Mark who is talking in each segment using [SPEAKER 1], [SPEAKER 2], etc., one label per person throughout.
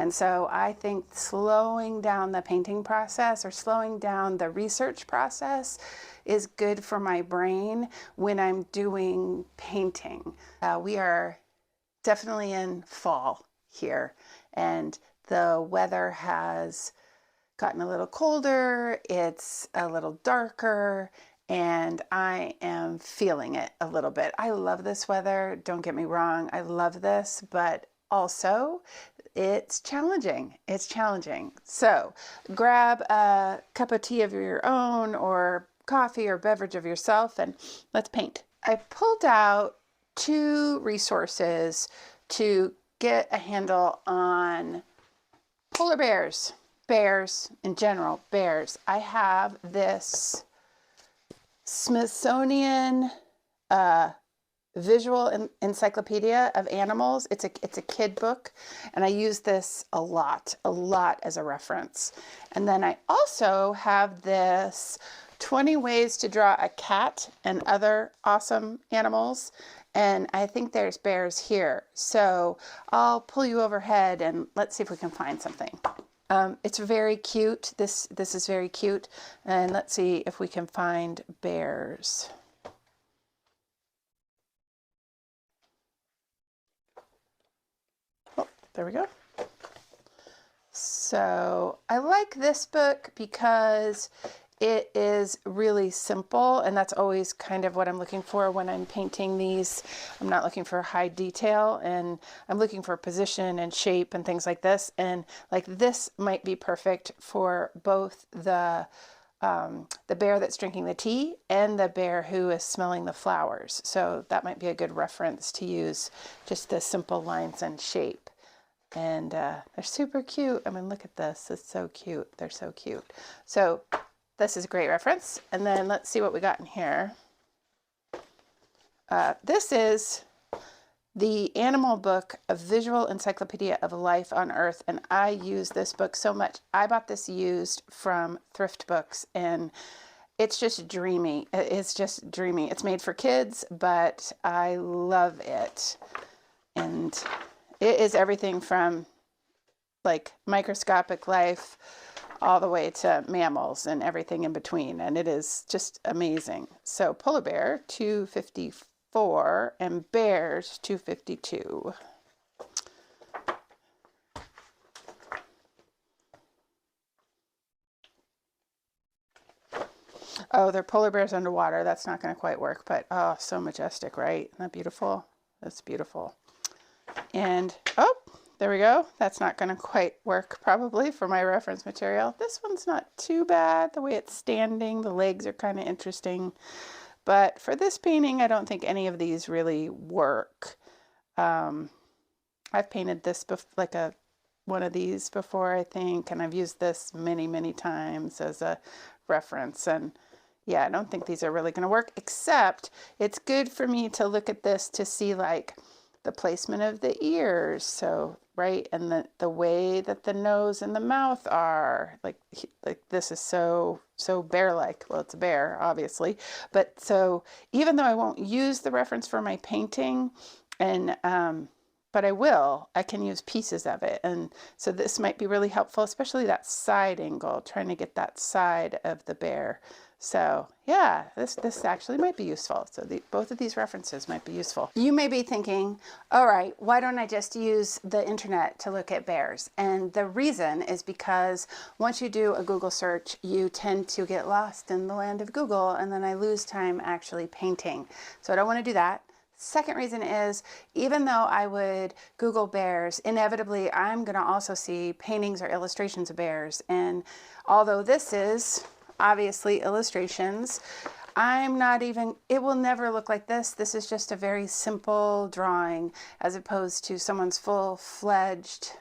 [SPEAKER 1] And so I think slowing down the painting process or slowing down the research process is good for my brain when I'm doing painting. We are definitely in fall here, and the weather has gotten a little colder, it's a little darker, and I am feeling it a little bit. I love this weather, don't get me wrong, I love this, but also it's challenging. It's challenging. So grab a cup of tea of your own or coffee or beverage of yourself and let's paint. I pulled out 2 resources to get a handle on polar bears. Bears in general, bears. I have this Smithsonian visual encyclopedia of animals. It's a kid book, and I use this a lot as a reference. And then I also have this 20 ways to draw a cat and other awesome animals. And I think there's bears here. So I'll pull you overhead and let's see if we can find something. It's very cute. This is very cute. And let's see if we can find bears. Oh, there we go. So I like this book because it is really simple, and that's always kind of what I'm looking for when I'm painting these. I'm not looking for high detail, and I'm looking for position and shape and things like this. And like this might be perfect for both the bear that's drinking the tea and the bear who is smelling the flowers. So that might be a good reference to use, just the simple lines and shape. And they're super cute. I mean, look at this. It's so cute. They're so cute. So this is a great reference. And then let's see what we got in here. This is the animal book, A Visual Encyclopedia of Life on Earth. And I use this book so much. I bought this used from Thrift Books, and it's just dreamy. It's just dreamy. It's made for kids, but I love it. And it is everything from like microscopic life all the way to mammals and everything in between. And it is just amazing. So polar bear, $2.54, and bears, $2.52. Oh, they're polar bears underwater. That's not going to quite work, but oh, so majestic, right? Isn't that beautiful? That's beautiful. And oh, there we go. That's not going to quite work probably for my reference material. This one's not too bad. The way it's standing, the legs are kind of interesting. But for this painting, I don't think any of these really work. I've painted this like one of these before, I think, and I've used this many, many times as a reference. And yeah, I don't think these are really going to work, except it's good for me to look at this to see like the placement of the ears, so right, and the way that the nose and the mouth are, like this is so bear-like. Well, it's a bear, obviously, but so even though I won't use the reference for my painting, and but I can use pieces of it, and so this might be really helpful, especially that side angle, trying to get that side of the bear. So yeah, this actually might be useful. So both of these references might be useful. You may be thinking, all right, why don't I just use the internet to look at bears? And the reason is because once you do a Google search, you tend to get lost in the land of Google, and then I lose time actually painting. So I don't want to do that. Second reason is, even though I would Google bears, inevitably I'm going to also see paintings or illustrations of bears. And although this is obviously illustrations, it will never look like this. This is just a very simple drawing as opposed to someone's full-fledged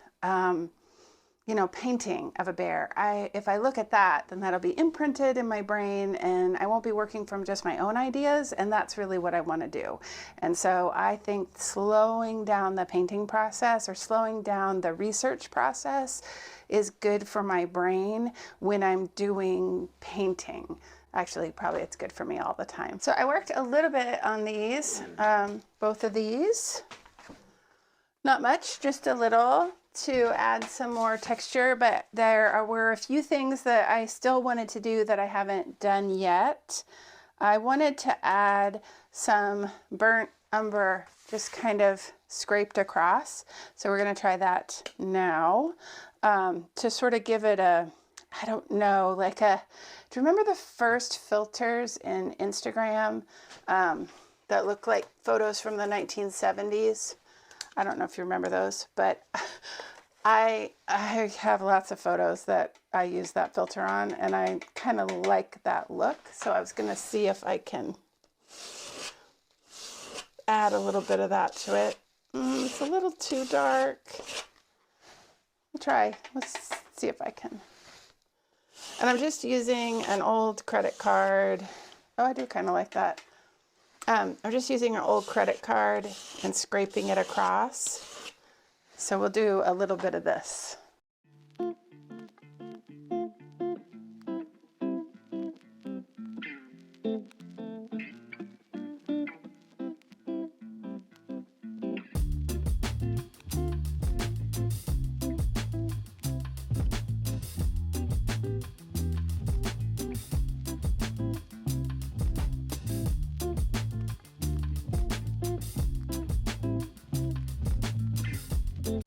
[SPEAKER 1] painting of a bear. If I look at that, then that'll be imprinted in my brain, and I won't be working from just my own ideas, and that's really what I want to do. And so I think slowing down the painting process or slowing down the research process is good for my brain when I'm doing painting. Actually, probably it's good for me all the time. So I worked a little bit on these, both of these. Not much, just a little. to add some more texture, but were a few things that I still wanted to do that I haven't done yet. I wanted to add some burnt umber just kind of scraped across. So we're going to try that now to sort of give it a, I don't know, like a, do you remember the first filters in Instagram that look like photos from the 1970s? I don't know if you remember those, but I have lots of photos that I use that filter on, and I kind of like that look. So I was going to see if I can add a little bit of that to it. It's a little too dark. I'll try. Let's see if I can. And I'm just using an old credit card. Oh, I do kind of like that. I'm just using an old credit card and scraping it across. So we'll do a little bit of this.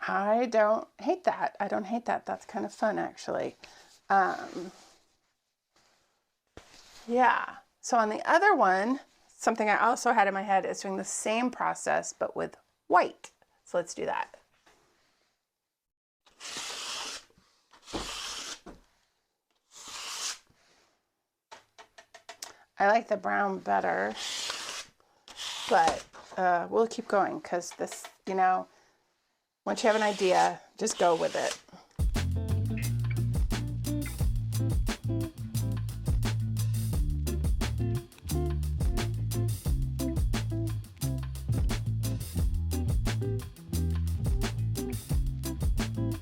[SPEAKER 1] I don't hate that. I don't hate that. That's kind of fun, actually. Yeah. So on the other one, something I also had in my head is doing the same process, but with white. So let's do that. I like the brown better, but we'll keep going because this, you know, once you have an idea, just go with it.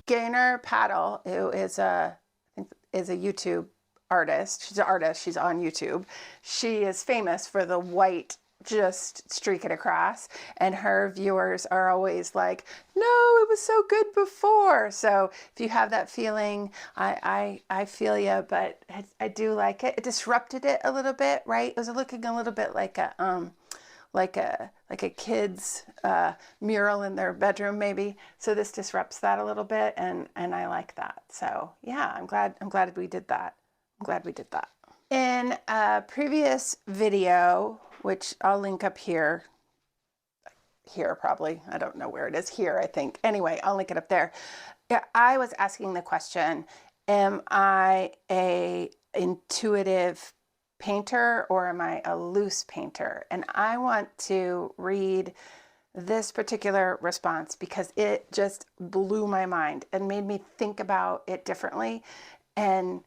[SPEAKER 1] Gaynor Paddle, who is a YouTube artist. She's an artist. She's on YouTube. She is famous for the white, just streak it across, and her viewers are always like, no, it was so good before. So if you have that feeling, I feel you, but I do like it. It disrupted it a little bit, right? It was looking a little bit like a kid's mural in their bedroom, maybe. So this disrupts that a little bit, and I like that. So yeah, I'm glad we did that. I'm glad we did that. In a previous video, which I'll link up here probably, I don't know where it is, here I think. Anyway, I'll link it up there. Yeah, I was asking the question, am I a intuitive painter or am I a loose painter? And I want to read this particular response because it just blew my mind and made me think about it differently. And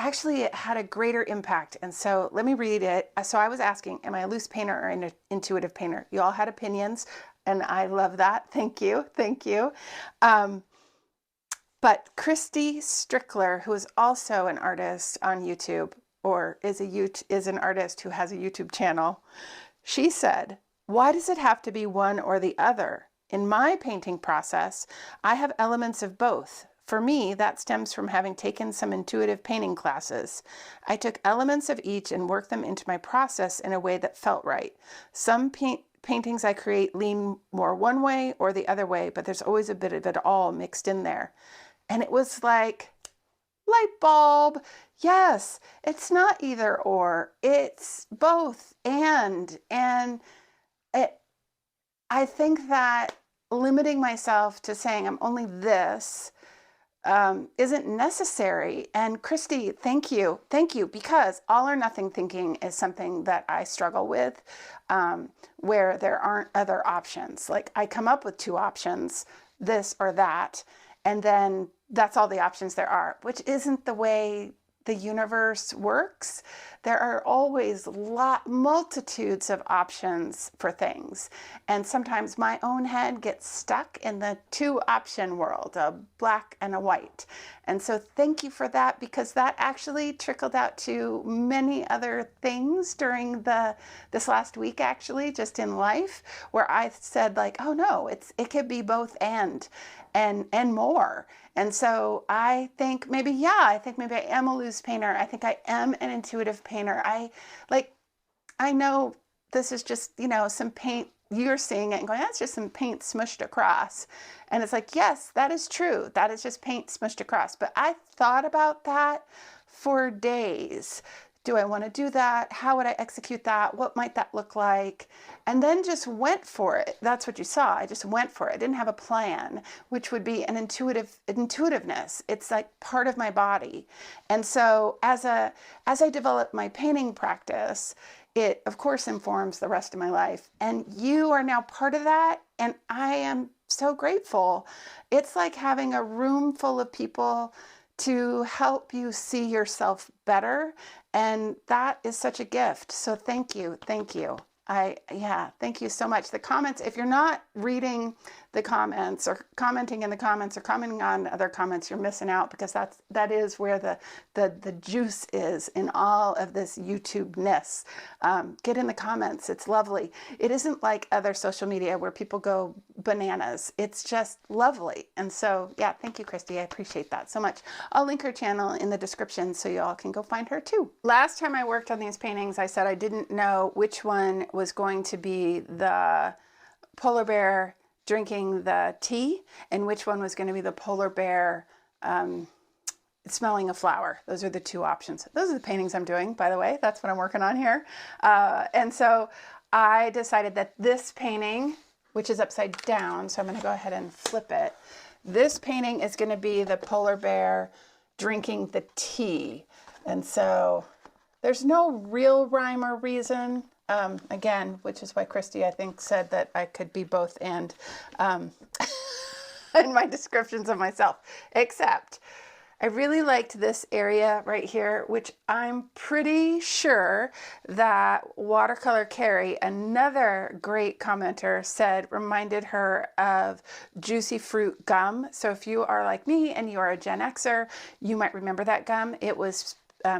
[SPEAKER 1] actually it had a greater impact. And so let me read it. So I was asking, am I a loose painter or an intuitive painter? You all had opinions, and I love that. Thank you. Thank you. But Christy Strickler, who is also an artist on YouTube, or is an artist who has a YouTube channel, she said, why does it have to be one or the other? In my painting process, I have elements of both. For me, that stems from having taken some intuitive painting classes. I took elements of each and worked them into my process in a way that felt right. Some paintings I create lean more one way or the other way, but there's always a bit of it all mixed in there. And it was like, light bulb. Yes, it's not either or, it's both and I think that limiting myself to saying I'm only this isn't necessary. And Christy, thank you, because all or nothing thinking is something that I struggle with, where there aren't other options. Like I come up with two options, this or that, and then that's all the options there are, which isn't the way the universe works. There are always multitudes of options for things. And sometimes my own head gets stuck in the two option world, a black and a white. And so thank you for that, because that actually trickled out to many other things during this last week, actually, just in life, where I said like, oh no, it could be both and. and more. And so I think maybe, yeah, I think maybe I am a loose painter. I think I am an intuitive painter. I know this is just, you know, some paint. You're seeing it and going, that's just some paint smushed across. And it's like, yes, that is true. That is just paint smushed across. But I thought about that for days. Do I want to do that? How would I execute that? What might that look like? And then just went for it. That's what you saw. I just went for it. I didn't have a plan, which would be an intuitiveness. It's like part of my body. And so as I develop my painting practice, it of course informs the rest of my life. And you are now part of that. And I am so grateful. It's like having a room full of people to help you see yourself better. And that is such a gift. So thank you. Thank you. Yeah, thank you so much. The comments, if you're not reading the comments or commenting in the comments or commenting on other comments, you're missing out, because that is where the juice is in all of this YouTube-ness. Get in the comments. It's lovely. It isn't like other social media where people go bananas. It's just lovely. And so, yeah, thank you, Christy. I appreciate that so much. I'll link her channel in the description so you all can go find her too. Last time I worked on these paintings, I said I didn't know which one was going to be the polar bear drinking the tea and which one was going to be the polar bear smelling a flower. Those are the two options. Those are the paintings I'm doing, by the way. That's what I'm working on here. And so I decided that this painting, which is upside down, so I'm going to go ahead and flip it. This painting is going to be the polar bear drinking the tea. And so there's no real rhyme or reason. Again, which is why Christy, I think, said that I could be both and in my descriptions of myself, except I really liked this area right here, which I'm pretty sure that Watercolor Carrie, another great commenter, said reminded her of Juicy Fruit gum. So if you are like me and you are a Gen Xer, you might remember that gum. It was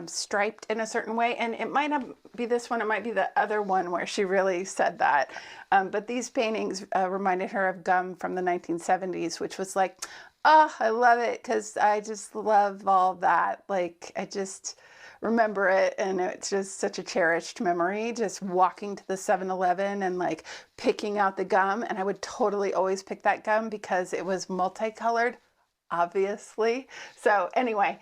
[SPEAKER 1] striped in a certain way, and it might not be this one, it might be the other one where she really said that. But these paintings reminded her of gum from the 1970s, which was like, oh, I love it, because I just love all that. Like, I just remember it, and it's just such a cherished memory, just walking to the 7-Eleven and like picking out the gum. And I would totally always pick that gum because it was multicolored, obviously. So anyway,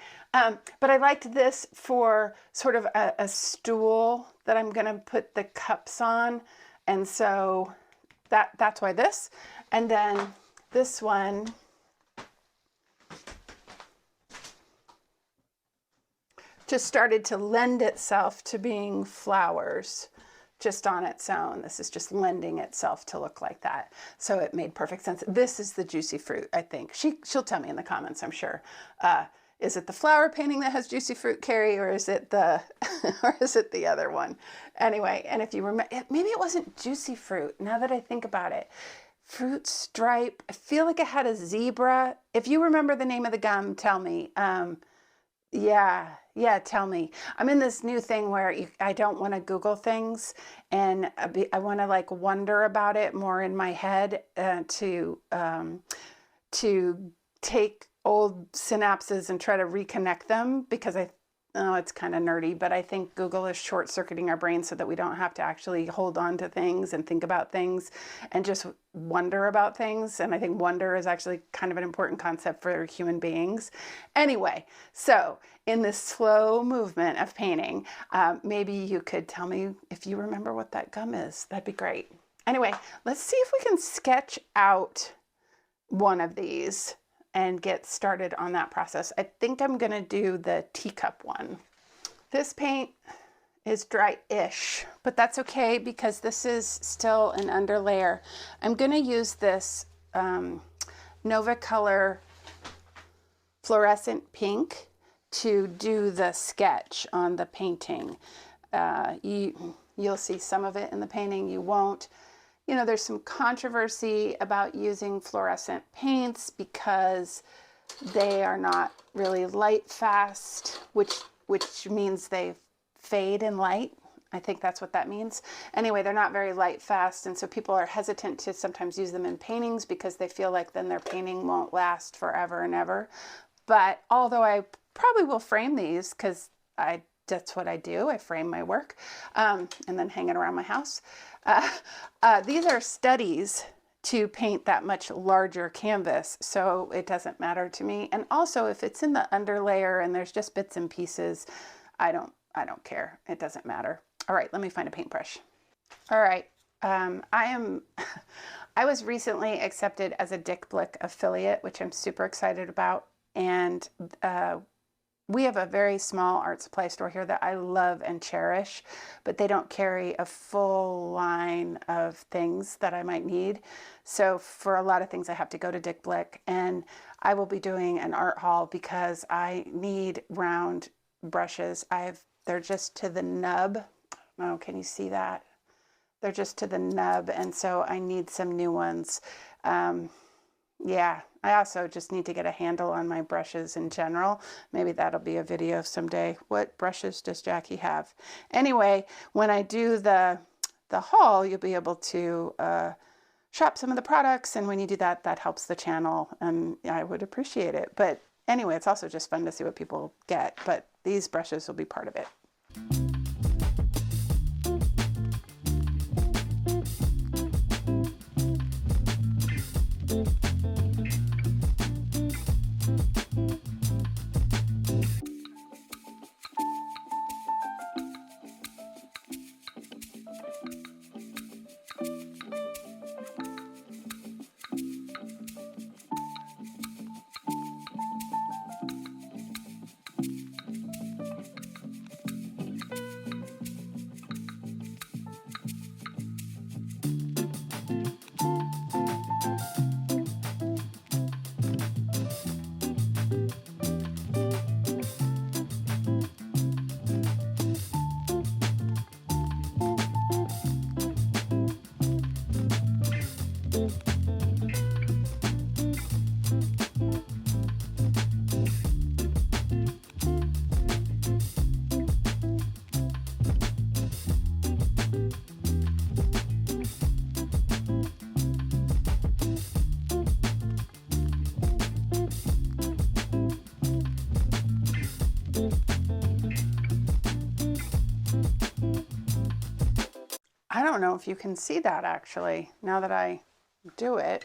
[SPEAKER 1] but I liked this for sort of a stool that I'm going to put the cups on. And so that's why this. And then this one just started to lend itself to being flowers just on its own. This is just lending itself to look like that. So it made perfect sense. This is the Juicy Fruit, I think. She'll tell me in the comments, I'm sure. Is it the flower painting that has Juicy Fruit, Carrie, or is it the or is it the other one? Anyway, and if you remember, maybe it wasn't Juicy Fruit, now that I think about it. Fruit stripe. I feel like it had a zebra. If you remember the name of the gum, tell me. Yeah, tell me. I'm in this new thing where I don't want to Google things, and I want to like wonder about it more in my head, to take old synapses and try to reconnect them, because it's kind of nerdy, but I think Google is short-circuiting our brains so that we don't have to actually hold on to things and think about things and just wonder about things. And I think wonder is actually kind of an important concept for human beings. Anyway, so in this slow movement of painting, maybe you could tell me if you remember what that gum is. That'd be great. Anyway, let's see if we can sketch out one of these and get started on that process. I think I'm gonna do the teacup one. This paint is dry-ish, but that's okay because this is still an underlayer. I'm gonna use this Nova Color fluorescent pink to do the sketch on the painting. You'll see some of it in the painting, you won't. You know, there's some controversy about using fluorescent paints because they are not really light fast, which means they fade in light. I think that's what that means. Anyway, they're not very light fast, and so people are hesitant to sometimes use them in paintings because they feel like then their painting won't last forever and ever. But although I probably will frame these because that's what I do. I frame my work and then hang it around my house. These are studies to paint that much larger canvas, so it doesn't matter to me. And also, if it's in the underlayer and there's just bits and pieces, I don't care. It doesn't matter. All right, let me find a paintbrush. All right, I was recently accepted as a Dick Blick affiliate, which I'm super excited about. And we have a very small art supply store here that I love and cherish, but they don't carry a full line of things that I might need. So for a lot of things, I have to go to Dick Blick, and I will be doing an art haul because I need round brushes. They're just to the nub. Oh, can you see that? They're just to the nub, and so I need some new ones. Yeah, I also just need to get a handle on my brushes in general. Maybe that'll be a video someday. What brushes does Jackie have? Anyway, when I do the haul, you'll be able to shop some of the products, and when you do that, that helps the channel, and I would appreciate it. But anyway, it's also just fun to see what people get, but these brushes will be part of it. I don't know if you can see that actually, now that I do it.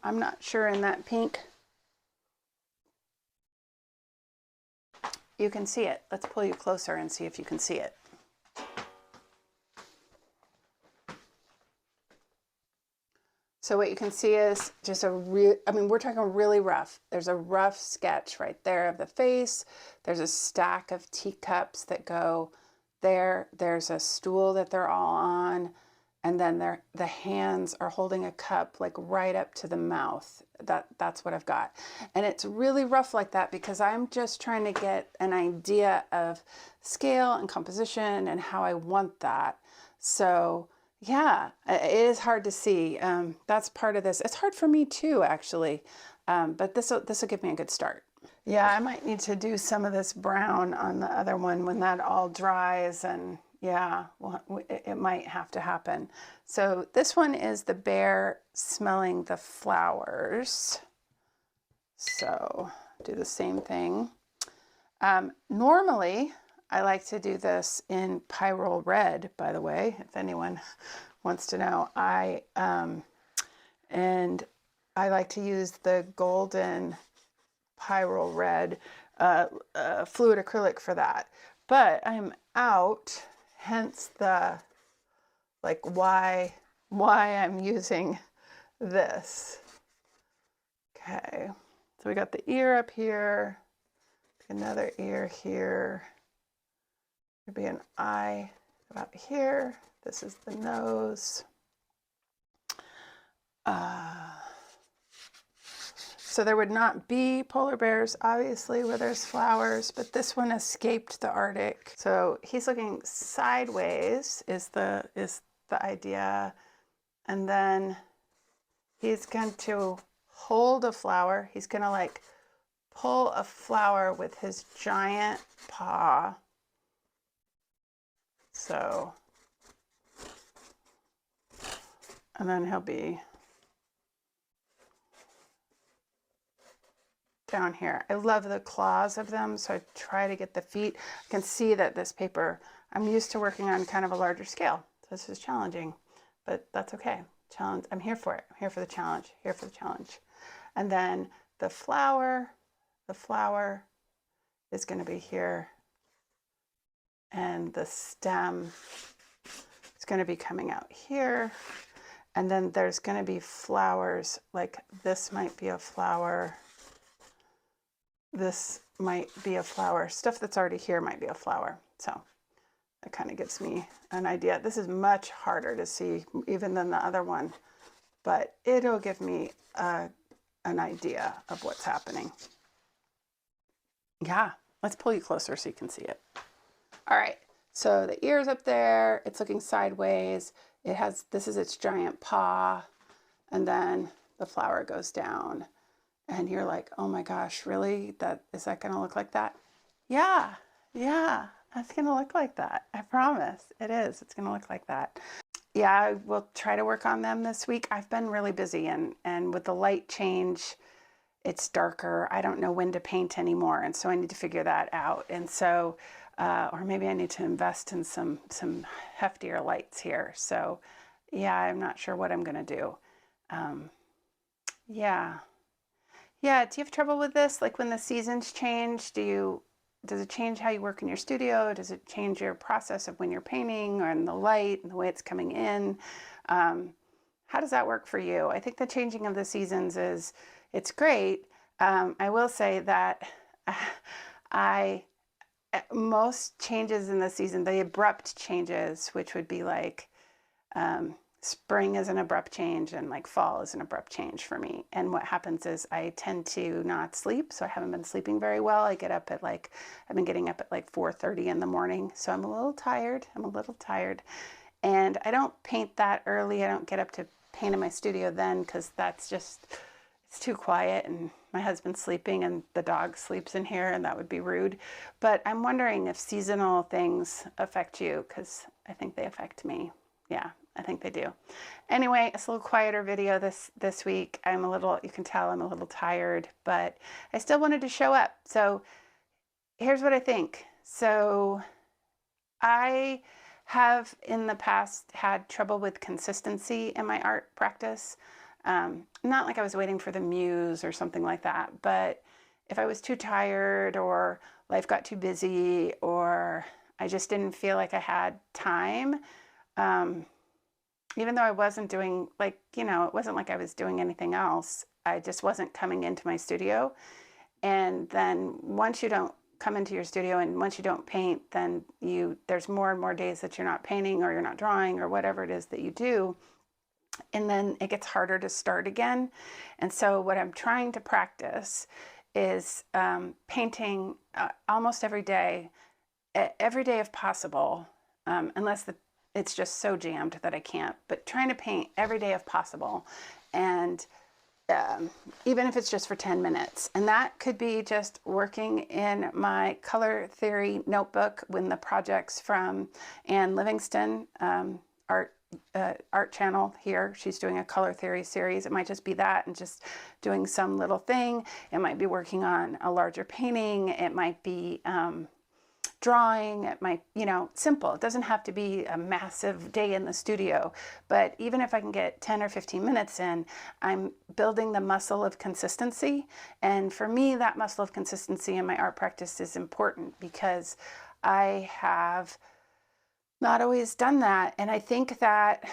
[SPEAKER 1] I'm not sure in that pink. You can see it. Let's pull you closer and see if you can see it. So what you can see is just we're talking really rough. There's a rough sketch right there of the face. There's a stack of teacups that go there. There's a stool that they're all on. And then the hands are holding a cup like right up to the mouth. That's what I've got. And it's really rough like that because I'm just trying to get an idea of scale and composition and how I want that. So yeah, it is hard to see. That's part of this. It's hard for me too, actually. But this will give me a good start. Yeah, I might need to do some of this brown on the other one when that all dries, and yeah, well, it might have to happen. So this one is the bear smelling the flowers. So do the same thing. Normally, I like to do this in Pyrrole Red, by the way, if anyone wants to know. And I like to use the golden Pyrrole Red fluid acrylic for that. But I'm out, hence the, like, why I'm using this. Okay, so we got the ear up here, another ear here. There'd be an eye about here. This is the nose. So there would not be polar bears, obviously, where there's flowers, but this one escaped the Arctic. So he's looking sideways is the idea. And then he's going to hold a flower. He's going to like pull a flower with his giant paw. So, and then he'll be down here. I love the claws of them, so I try to get the feet. I can see that this paper, I'm used to working on kind of a larger scale. So this is challenging, but that's okay. Challenge, I'm here for it. I'm here for the challenge, here for the challenge. And then the flower is going to be here, and the stem is going to be coming out here. And then there's going to be flowers, like this might be a flower. This might be a flower. Stuff that's already here might be a flower. So that kind of gives me an idea. This is much harder to see even than the other one, but it'll give me an idea of what's happening. Yeah, let's pull you closer so you can see it. All right, so the ear's up there. It's looking sideways. It has, this is its giant paw, and then the flower goes down. And you're like, oh my gosh, really? Is that gonna look like that? Yeah, that's gonna look like that. I promise, it is. It's gonna look like that. Yeah, I will try to work on them this week. I've been really busy, and with the light change, it's darker. I don't know when to paint anymore, and so I need to figure that out. And so, or maybe I need to invest in some heftier lights here. So, yeah, I'm not sure what I'm gonna do. Yeah. Yeah, do you have trouble with this? Like when the seasons change, does it change how you work in your studio? Does it change your process of when you're painting or in the light and the way it's coming in? How does that work for you? I think the changing of the seasons it's great. I will say that most changes in the season, the abrupt changes, which would be like, spring is an abrupt change and like fall is an abrupt change for me. And what happens is I tend to not sleep. So I haven't been sleeping very well. I've been getting up at like 4:30 in the morning. So I'm a little tired. And I don't paint that early. I don't get up to paint in my studio then because it's too quiet and my husband's sleeping and the dog sleeps in here and that would be rude. But I'm wondering if seasonal things affect you, because I think they affect me. Yeah, I think they do. Anyway, it's a little quieter video this week. You can tell I'm a little tired, but I still wanted to show up. So here's what I think. So I have in the past had trouble with consistency in my art practice. Not like I was waiting for the muse or something like that, but if I was too tired or life got too busy or I just didn't feel like I had time, even though I wasn't doing it wasn't like I was doing anything else. I just wasn't coming into my studio. And then once you don't come into your studio and once you don't paint, then there's more and more days that you're not painting or you're not drawing or whatever it is that you do. And then it gets harder to start again. And so what I'm trying to practice is painting almost every day if possible, unless it's just so jammed that I can't, but trying to paint every day if possible. And even if it's just for 10 minutes. And that could be just working in my color theory notebook when the projects from Ann Livingston, art channel here. She's doing a color theory series. It might just be that and just doing some little thing. It might be working on a larger painting. It might be drawing. It might, simple. It doesn't have to be a massive day in the studio, but even if I can get 10 or 15 minutes in, I'm building the muscle of consistency. And for me, that muscle of consistency in my art practice is important because I have not always done that. And I think that,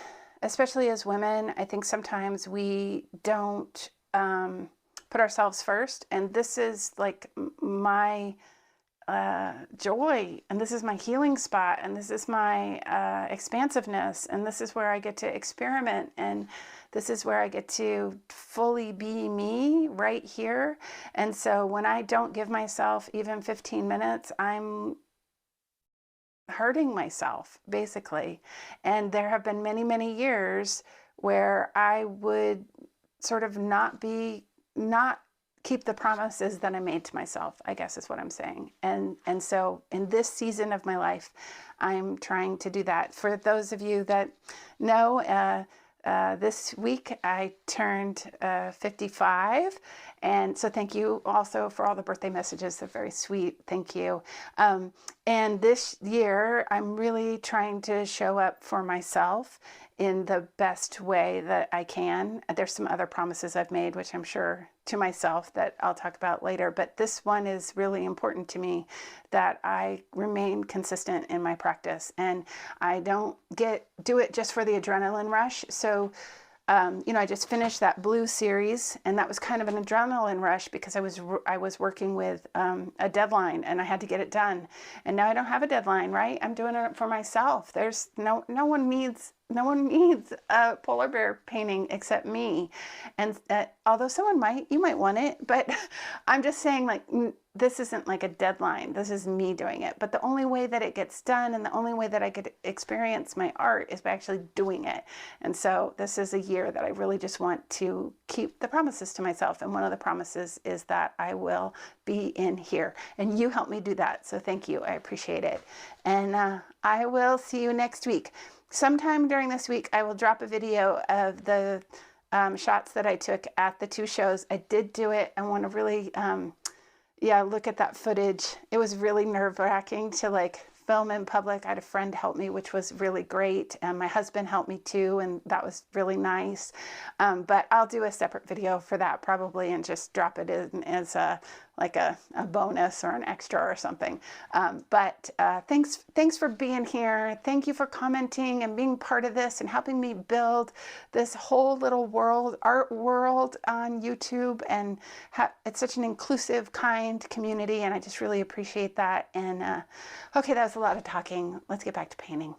[SPEAKER 1] especially as women, I think sometimes we don't put ourselves first. And this is like my joy, and this is my healing spot, and this is my expansiveness, and this is where I get to experiment, and this is where I get to fully be me right here. And so when I don't give myself even 15 minutes, I'm hurting myself, basically. And there have been many, many years where I would sort of not keep the promises that I made to myself, I guess is what I'm saying. And so in this season of my life, I'm trying to do that. For those of you that know, this week I turned 55. And so thank you also for all the birthday messages. They're very sweet. Thank you. And this year, I'm really trying to show up for myself in the best way that I can. There's some other promises I've made, which I'm sure to myself that I'll talk about later. But this one is really important to me, that I remain consistent in my practice and I don't do it just for the adrenaline rush. So I just finished that blue series, and that was kind of an adrenaline rush because I was working with a deadline and I had to get it done. And now I don't have a deadline, right? I'm doing it for myself. There's no one needs a polar bear painting except me. And although you might want it, but I'm just saying, like, this isn't like a deadline. This is me doing it. But the only way that it gets done and the only way that I could experience my art is by actually doing it. And so this is a year that I really just want to keep the promises to myself. And one of the promises is that I will be in here. And you helped me do that. So thank you. I appreciate it. And I will see you next week. Sometime during this week, I will drop a video of the shots that I took at the 2 shows. I did do it. I want to really look at that footage. It was really nerve-wracking to like film in public. I had a friend help me, which was really great. And my husband helped me too, and that was really nice. But I'll do a separate video for that probably and just drop it in as a bonus or an extra or something. But thanks for being here. Thank you for commenting and being part of this and helping me build this whole little art world on YouTube. And it's such an inclusive, kind community, and I just really appreciate that. And okay, that was a lot of talking. Let's get back to painting.